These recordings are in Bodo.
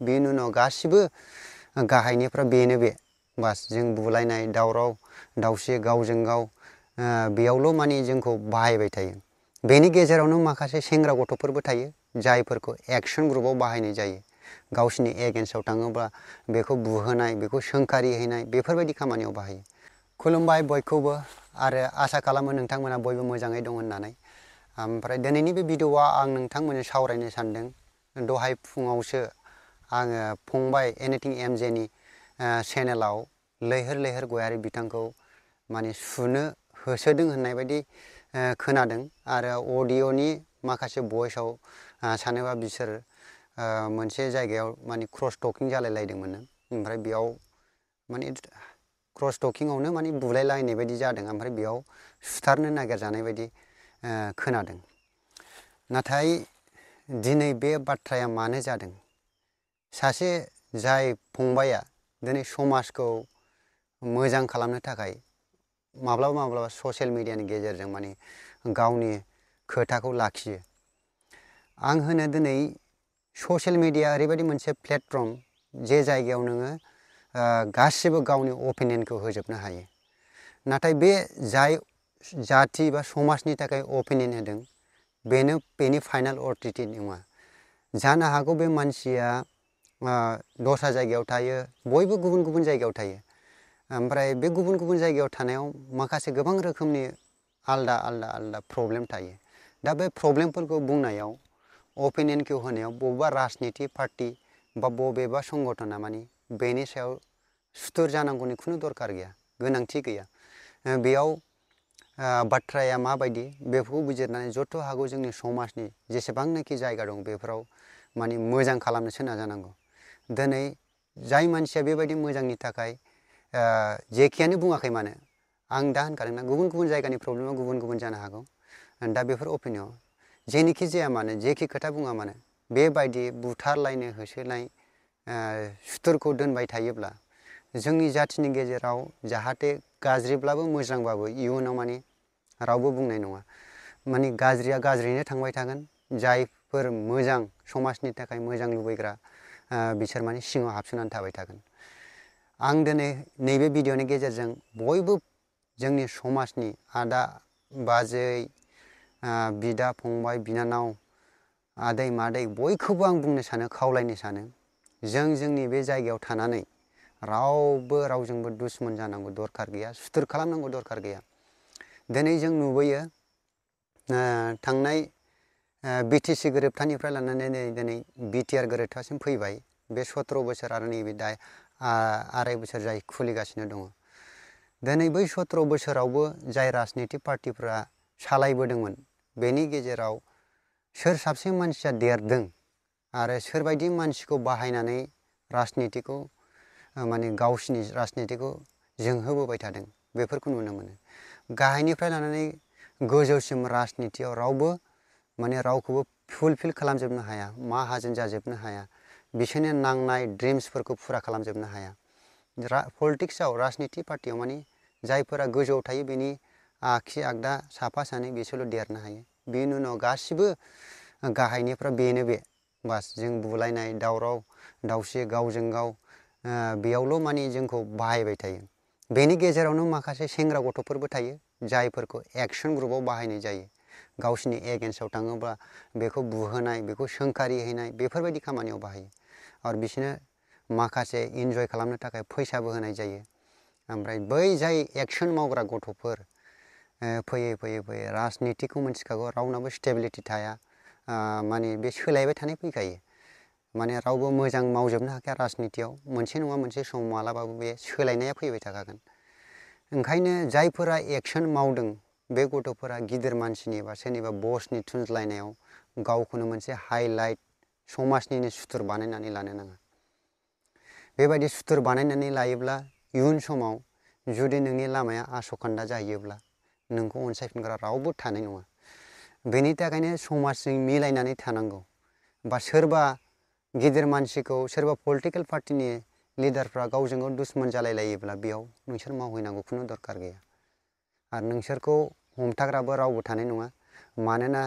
बेनि उनाव गासिबो गाहायनिफ्राय बेनो बे बास जों बुलायनाय दावराव दावसि गावजों गाव बेयावल' माने जोंखौ बाहायबाय थायो। बेनि गेजेरावनो माखासे सेंग्रा गथ'फोरबो थायो जायफोरखौ एक्सन ग्रुपाव बाहायनाय जायो। गावसिनि एगेन्स्टआव थाङोबा बेखौ बुहोनाय बेखौ सोंखारि हैनाय बेफोरबायदि खामानियाव बाहायो। खुलुमबाय बयखौबो आरो आसा खालामो नोंथांमोना बयबो मोजाङै दं होननानै। ओमफ्राय दिनैनि बे भिडिअ'आव आं नोंथांमोनजों सावरायनो सानदों। दहाय फुङावसो आङो फंबाय एनिथिं एमजेनि चेनेलाव लैहोर लैहोर गयारि बिथांखौ माने सुनो होसोदों होननाय बायदि खोनादों आरो अडिअ'नि माखासे भइसआव सानोबा बिसोर मोनसे जायगायाव माने क्रस टकिं जालायलायदोंमोन। ओमफ्राय बेयाव माने क्रस टकिंआवनो माने बुलायलायनाय बायदि जादों। ओमफ्राय बेयाव सुथारनो नागिरजानाय बायदि खोनादों। नाथाय दिनै बे बाथ्राया मानो जादों? सासे जाय फंबाया दिनै समाजखौ मोजां खालामनो थाखाय माब्लाबा माब्लाबा ससियेल मिडियानि गेजेरजों माने गावनि खोथाखौ लाखियो। आं होनो दिनै ससियेल मिडिया ओरैबायदि मोनसे प्लेटफर्म जे जायगायाव नोङो गासिबो गावनि अपिनियनखौ होजोबनो हायो। नाथाय बे जाय जाथि बा समाजनि थाखाय अपिनियन होदों बेनि फाइनाल अथ'रिटि नङा। जानो हागौ बे मानसिया दस्रा जायगायाव थायो, बयबो गुबुन गुबुन जायगायाव थायो। ओमफ्राय बे गुबुन गुबुन जायगायाव थानायाव माखासे गोबां रोखोमनि आलदा आलदा प्रब्लेम थायो। दा बे प्रब्लेमफोरखौ बुंनायाव अपिनियनखौ होनायाव बबेबा राजनिति पार्टि बा बबेबा संगठना माने बेनि सायाव सुथुर जानांगौनि खुनु दरखार गैया, गोनांथि गैया। बेयाव बाथ्राया माबायदि बेफोरखौ बिजिरनानै जथ' हागौ जोंनि समाजनि जेसेबांनाखि जायगा दं बेफोराव माने मोजां खालामनोसो नाजानांगौ। दिनै जाय मानसिया बेबायदि मोजांनि थाखाय जेखियानो बुङाखै मानो, आं दा होनखादोंना गुबुन गुबुन जायगानि प्रब्लेमा गुबुन गुबुन जानो हागौ। दा बेफोर अपिनियन जेनिखि जाया मानो जेखि खोथा बुङा मानो बेबायदि बुथारलायनो होसोनाय सुथुरखौ दोनबाय थायोब्ला जोंनि जाथिनि गेजेराव जाहाथे गाज्रिब्लाबो मोजांबाबो इयुनाव माने रावबो बुंनाय नङा। माने गाज्रिया गाज्रियैनो थांबाय थागोन। जायफोर मोजां समाजनि थाखाय मोजां लुबैग्रा बिसोर माने सिङाव हाबसोनानै थाबाय थागोन। आं दिनै नैबे भिडिअ'नि गेजेरजों बयबो जोंनि समाजनि आदा बाजै बिदा फंबाय बिनानाव आदै मादै बयखौबो आं बुंनो सानो, खावलायनो सानो, जों जोंनि बे जायगायाव थानानै रावबो रावजोंबो दुश्मन जानांगौ दरखार गैया, सुथुर खालामनांगौ दरखार गैया। दिनै जों नुबोयो थांनाय बिटिसि गोरोबथानिफ्राय लानानै दिनै बिटिआर गोरोबथासिम फैबाय। बे 17 बोसोर आरो नैबे दा आराय बोसोर जाय खुलिगासिनो दङ। दिनै बै 17 बोसोरावबो जाय राजनितिक पार्टिफ्रा सालायबोदोंमोन बेनि गेजेराव सोर साबसे मानसिया देरदों आरो सोरबायदि मानसिखौ बाहायनानै राजनितिखौ माने गावसिनि राजनितिखौ जोंहोबोबाय थादों बेफोरखौ नुनो मोनो। गाहायनिफ्राय लानानै गोजौसिम राजनितियाव रावबो माने रावखौबो फुलफिल खालामजोबनो हाया, माहाजोन जाजोबनो हाया, बिसोरनि नांनाय ड्रिम्सफोरखौ फुरा खालामजोबनो हाया। पलिटिक्सआव राजनिति पार्टियाव माने जायफोरा गोजौआव थायो बेनि आगसि आगदा साफा सानै बिसोरल' देरनो हायो। बेनि उनाव गासिबो गाहायनिफ्राय बेनो बे बास जों बुलायनाय दावराव दावसि गावजों गाव बेयावल' माने जोंखौ बाहायबाय थायो। बेनि गेजेरावनो माखासे सेंग्रा गथ'फोरबो थायो जायफोरखौ एक्सन ग्रुपाव बाहायनाय जायो। गावसिनि एगेन्स्टआव थाङोबा बेखौ बुहोनाय बेखौ सोंखारि हैनाय बेफोरबायदि खामानियाव बाहायो। आरो बिसोरनो माखासे इन्जय खालामनो थाखाय फैसाबो होनाय जायो। ओमफ्राय बै जाय एक्सन मावग्रा गथ'फोर फैयै फैयै फैयै राजनितिखौ मिथिखागौ रावनाबो स्टेबिलिटि थाया, माने बे सोलायबाय थानाय फैखायो। माने रावबो मोजां मावजोबनो हाखाया राजनितियाव, मोनसे नङा मोनसे सम मालाबाबो बे सोलायनाया फैबाय थाखागोन। ओंखायनो जायफोरा एक्सन मावदों बे गथ'फोरा गिदिर मानसिनि बा सोरनिबा बसनि थुनज्लायनायाव गावखौनो मोनसे हाइलाइट समाजनिनो सुथुर बानायनानै लानो नाङा। बेबायदि सुथुर बानायनानै लायोब्ला इयुन समाव जुदि नोंनि लामाया आसखान्दा जाहैयोब्ला नोंखौ अनसायफिनग्रा रावबो थानाय नङा। बेनि थाखायनो समाजजों मिलायनानै थानांगौ। बा सोरबा गिदिर मानसिखौ सोरबा पलिटिकेल पार्टिनि लिडारफ्रा गावजों गाव दुश्मन जालायलायोब्ला बेयाव नोंसोर मावहैनांगौ खुनु दरखार गैया। आरो नोंसोरखौ हमथाग्राबो रावबो थानाय नङा। मानोना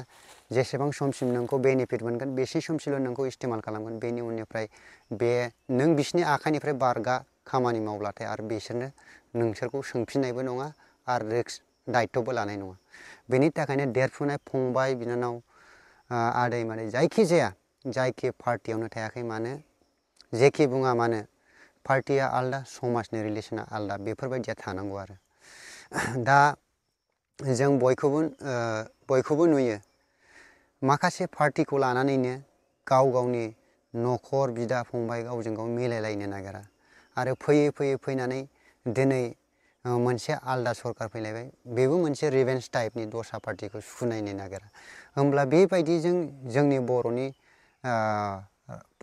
जेसेबां समसिम नोंखौ बेनिफिट मोनगोन बेसे समसिल' नोंखौ इस्तेमाल खालामगोन बेनि उननिफ्राय बे नों बिसिनि आखाइनिफ्राय बारगा खामानि मावब्लाथाय आरो बिसोरनो नोंसोरखौ सोंफिननायबो नङा आरो रिस्क दायित्वबो लानाय नङा। बेनि थाखायनो देरफुनाय फंबाय बिनानाव आदै मादै जायखि जाया जायखि पार्टियावनो थायाखै मानो जेखि बुङा मानो पार्टिया आलदा समाजनि रिलेसना आलदा बेफोरबायदिया थानांगौ आरो दा जों बयखौबो नुयो माखासे पार्टिखौ लानानैनो गाव गावनि न'खर बिदा फंबाय गावजों गाव मिलायलायनो नागिरा आरो फैयै फैनानै दिनै मोनसे आलदा सरकार फैलायबाय बेबो मोनसे रिभेन्स टाइपनि दस्रा पार्टिखौ सुनायनो नागिरा होमब्ला बेबायदिजों जोंनि बर'नि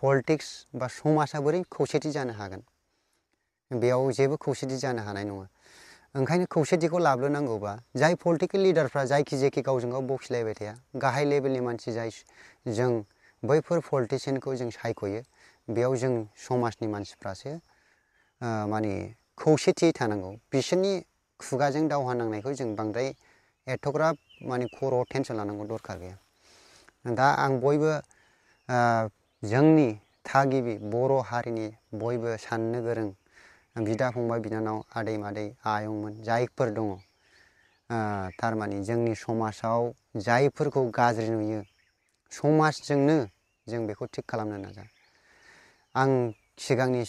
पलिटिक्स बा समाजा बोरै खौसेथि जानो हागोन बेयाव जेबो खौसेथि जानो हानाय नङा। ओंखायनो खौसेथिखौ लाबोनांगौबा जाय पलिटिकेल लिडारफ्रा जायखि जेखि गावजों गाव बखिलायबाय थाया गाहाय लेभेलनि मानसि जाय जों बैफोर पलिटिसियानखौ जों सायख'यो बेयाव जों समाजनि मानसिफ्रासो माने खौसेथियै थानांगौ बिसोरनि खुगाजों दावहा नांनायखौ जों बांद्राय एथ'ग्राब माने खर'आव टेनसन लानांगौ दरखार गैया। दा आं बयबो जोंनि थागिबि बर' हारिनि बयबो साननो गोरों बिदा फंबाय बिनानाव आदै मादै आयंमोन जायफोर दङ थारमाने जोंनि समाजाव जायफोरखौ गाज्रि नुयो समाजजोंनो जों बेखौ थिग खालामनो नाजा। आं सिगांनि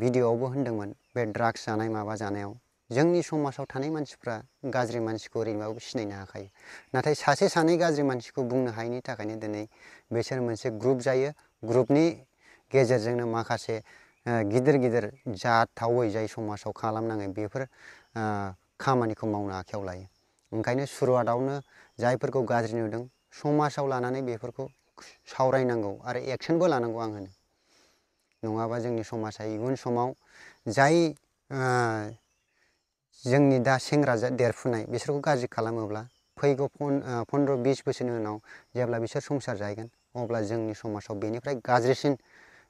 भिडिअ'आवबो होनदोंमोन बे ड्राग्स जानाय माबा जानायाव जोंनि समाजाव थानाय मानसिफ्रा गाज्रि मानसिखौ ओरैनोबाबो सिनायनो हाखायो नाथाय सासे सानै गाज्रि मानसिखौ बुंनो हायैनि थाखायनो दिनै बिसोर मोनसे ग्रुप जायो ग्रुपनि गेजेरजोंनो माखासे गिदिर गिदिर जाथावै जाय समाजाव खालामनाङै बेफोर खामानिखौ मावनो आखायाव लायो। ओंखायनो सुरुवातआवनो जायफोरखौ गाज्रि नुदों समाजाव लानानै बेफोरखौ सावरायनांगौ आरो एक्सनबो लानांगौ आं होनो नङाबा जोंनि समाजा इयुन समाव जाय जोंनि दा सेंग्रा देरफुनाय बिसोरखौ गाज्रि खालामोब्ला फैगौ 15-20 बोसोरनि उनाव जेब्ला बिसोर संसार जाहैगोन अब्ला जोंनि समाजाव बेनिफ्राय गाज्रिसिन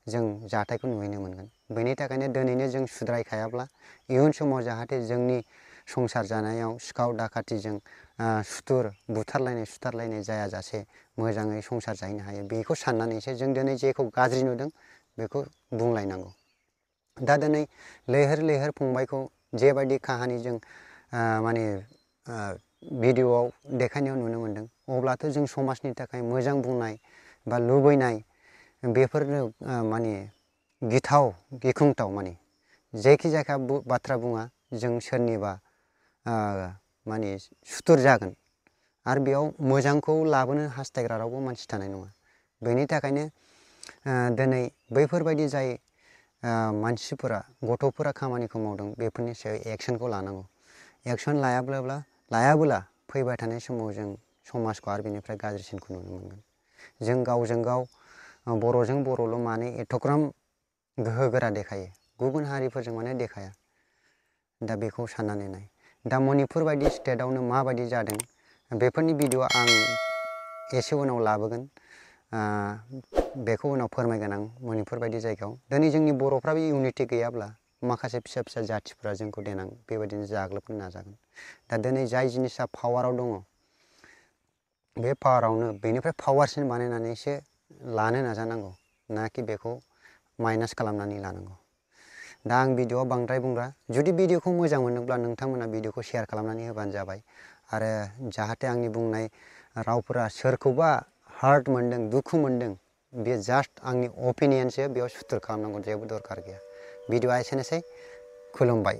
जों जाथायखौ नुहैनो मोनगोन। बेनि थाखायनो दिनैनो जों सुद्रायखायाब्ला इयुन समाव जाहाथे जोंनि संसार जानायाव सिखाव दाखाथिजों सुथुर बुथारलायनाय जायाजासे मोजाङै संसार जाहैनो हायो बेखौ साननानैसो जों दिनै जेखौ गाज्रि नुदों बेखौ बुंलायनांगौ। दा दिनै लैहोर फंबायखौ जेबायदि काहानि जों माने भिडिअ'आव देखायनायाव नुनो मोनदों अब्लाथ' जों समाजनि थाखाय मोजां बुंनाय बा लुबैनाय बेफोरनो माने गिख्रंथाव माने जेखि जाया बाथ्रा बुङा जों सोरनिबा माने सुथुर जागोन आरो बेयाव मोजांखौ लाबोनो हास्थायग्रा रावबो मानसि थानाय नङा। बेनि थाखायनो दिनै बैफोरबायदि जाय मानसिफोरा गथ'फोरा खामानिखौ मावदों बेफोरनि सायाव एक्सनखौ लानांगौ। एक्सन लायाबोला फैबाय थानाय समाव जों समाजखौ आरो बेनिफ्राय गाज्रिसिनखौ नुनो मोनगोन। जों गावजों गाव बर'जों बर'ल' मानो एथ'ग्राम गोहो गोरा देखायो गुबुन हारिफोरजों मानो देखाया दा बेखौ साननानै नाय। दा मणिपुर बायदि स्टेटआवनो माबायदि जादों बेफोरनि भिडिअ आं एसे उनाव लाबोगोन बेखौ उनाव फोरमायगोन आं। मणिपुर बायदि जायगायाव दिनै जोंनि बर'फ्राबो इउनिटि गैयाब्ला माखासे फिसा जाथिफ्रा जोंखौ देनां बेबायदिनो जाग्लोबनो नाजागोन। दा दिनै जाय जिनिसा पावाराव दङ बे पावारावनो बेनिफ्राय पावारसिन बानायनानैसो लानो नाजानांगौ नाखि बेखौ माइनास खालामनानै लानांगौ। दा आं भिडिअ'आव बांद्राय बुंग्रा जुदि भिडिअ'खौ मोजां मोनोब्ला नोंथांमोना भिडिअ'खौ शेयार खालामनानै होबानो जाबाय आरो जाहाथे आंनि बुंनाय रावफोरा सोरखौबा हार्ट मोनदों दुखु मोनदों बे जास्ट आंनि अपिनियनसो बेयाव सुथुर खालामनांगौ जेबो दरखार गैया। भिडिअ'आ एसेनोसै खुलुमबाय।